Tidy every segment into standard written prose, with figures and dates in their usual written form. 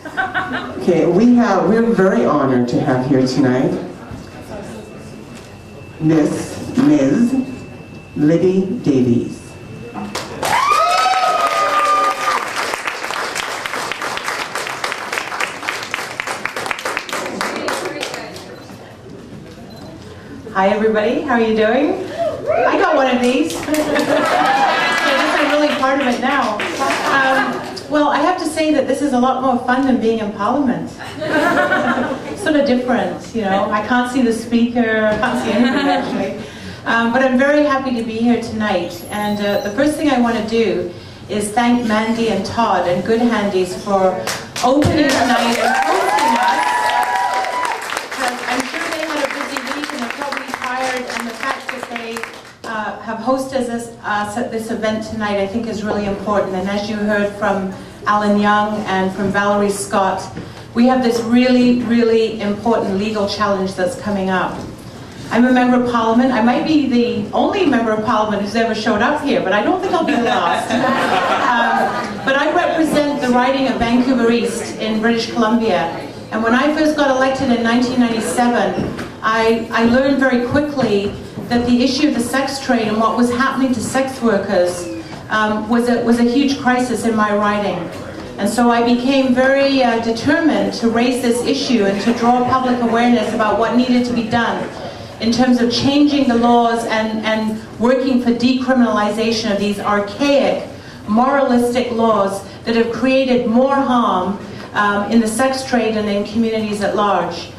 Okay, we're very honored to have here tonight Ms. Libby Davies. Hi everybody, how are you doing? I got one of these. So I guess I'm really part of it now. Well, I have to say that this is a lot more fun than being in Parliament. Sort of different, you know. I can't see the speaker, I can't see anything actually. But I'm very happy to be here tonight. And the first thing I want to do is thank Mandy and Todd and Good Handies for opening tonight and hosting us. I'm sure they had a busy week and they're probably tired, and the fact that they have hosted us at this event tonight I think is really important. And as you heard from Alan Young and from Valerie Scott, we have this really, really important legal challenge that's coming up. I'm a member of Parliament. I might be the only member of Parliament who's ever showed up here, but I don't think I'll be the last. But I represent the riding of Vancouver East in British Columbia. And when I first got elected in 1997, I learned very quickly that the issue of the sex trade and what was happening to sex workers was a huge crisis in my riding. And so I became very determined to raise this issue and to draw public awareness about what needed to be done in terms of changing the laws and working for decriminalization of these archaic, moralistic laws that have created more harm in the sex trade and in communities at large.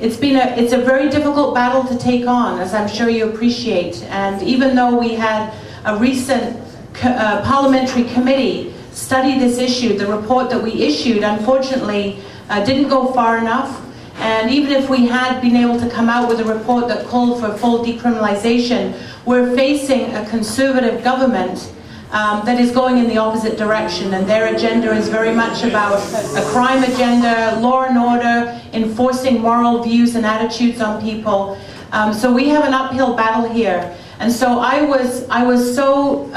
It's a very difficult battle to take on, as I'm sure you appreciate. And even though we had a recent parliamentary committee study this issue, the report that we issued unfortunately didn't go far enough. And even if we had been able to come out with a report that called for full decriminalization, we're facing a conservative government that is going in the opposite direction, and their agenda is very much about a crime agenda, law and order, enforcing moral views and attitudes on people. So we have an uphill battle here. And so I was so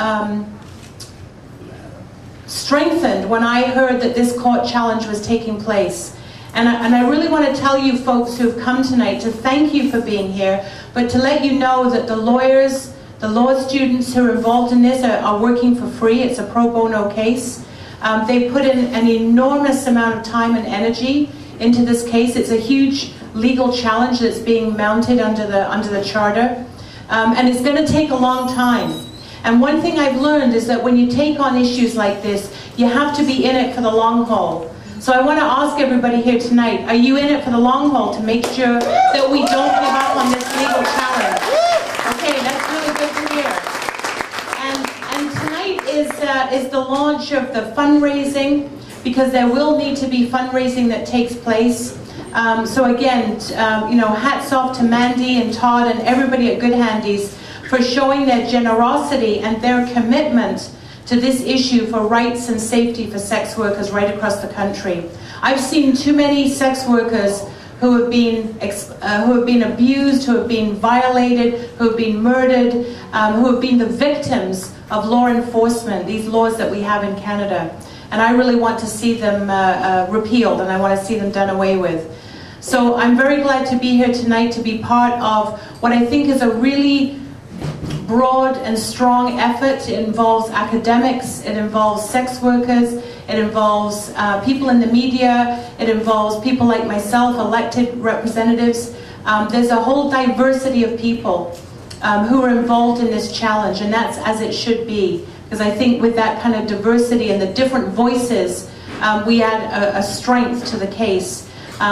strengthened when I heard that this court challenge was taking place. And I really want to tell you folks who have come tonight to thank you for being here, but to let you know that the lawyers, the law students who are involved in this are working for free. It's a pro bono case. They put in an enormous amount of time and energy into this case. It's a huge legal challenge that's being mounted under the charter. And it's going to take a long time. And one thing I've learned is that when you take on issues like this, you have to be in it for the long haul. So I want to ask everybody here tonight, are you in it for the long haul to make sure that we don't give up on this legal challenge? Okay, that's really good to hear. And tonight is the launch of the fundraising, because there will need to be fundraising that takes place. So again, you know, hats off to Mandy and Todd and everybody at Good Handies for showing their generosity and their commitment to this issue for rights and safety for sex workers right across the country. I've seen too many sex workers who have been abused, who have been violated, who have been murdered, who have been the victims of law enforcement, these laws that we have in Canada. And I really want to see them repealed, and I want to see them done away with. So I'm very glad to be here tonight to be part of what I think is a really broad and strong effort. It involves academics, it involves sex workers, it involves people in the media, it involves people like myself, elected representatives. There's a whole diversity of people who are involved in this challenge, and that's as it should be, because I think with that kind of diversity and the different voices, we add a strength to the case.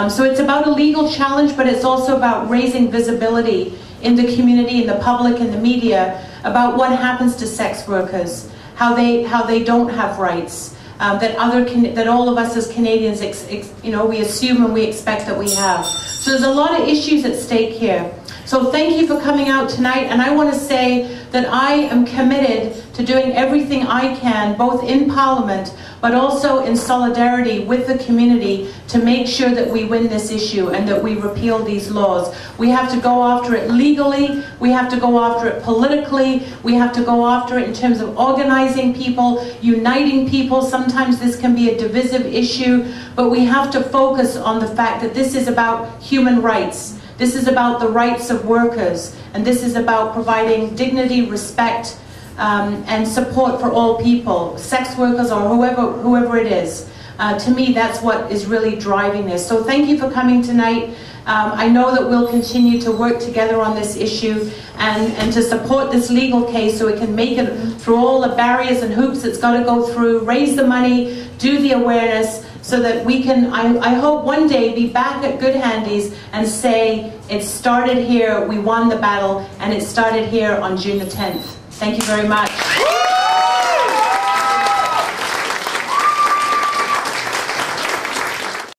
So it's about a legal challenge, but it's also about raising visibility in the community, in the public, in the media, about what happens to sex workers, how they don't have rights, that all of us as Canadians, you know, we assume and we expect that we have. So there's a lot of issues at stake here. So thank you for coming out tonight, and I want to say that I am committed to doing everything I can, both in Parliament, but also in solidarity with the community, to make sure that we win this issue and that we repeal these laws. We have to go after it legally, we have to go after it politically, we have to go after it in terms of organizing people, uniting people. Sometimes this can be a divisive issue, but we have to focus on the fact that this is about human rights. This is about the rights of workers, and this is about providing dignity, respect, and support for all people, sex workers or whoever it is. To me, that's what is really driving this. So thank you for coming tonight. I know that we'll continue to work together on this issue and to support this legal case so it can make it through all the barriers and hoops it's got to go through, raise the money, do the awareness, so that we can, I hope one day, be back at Good Handies and say, it started here, we won the battle, and it started here on June the 10th. Thank you very much.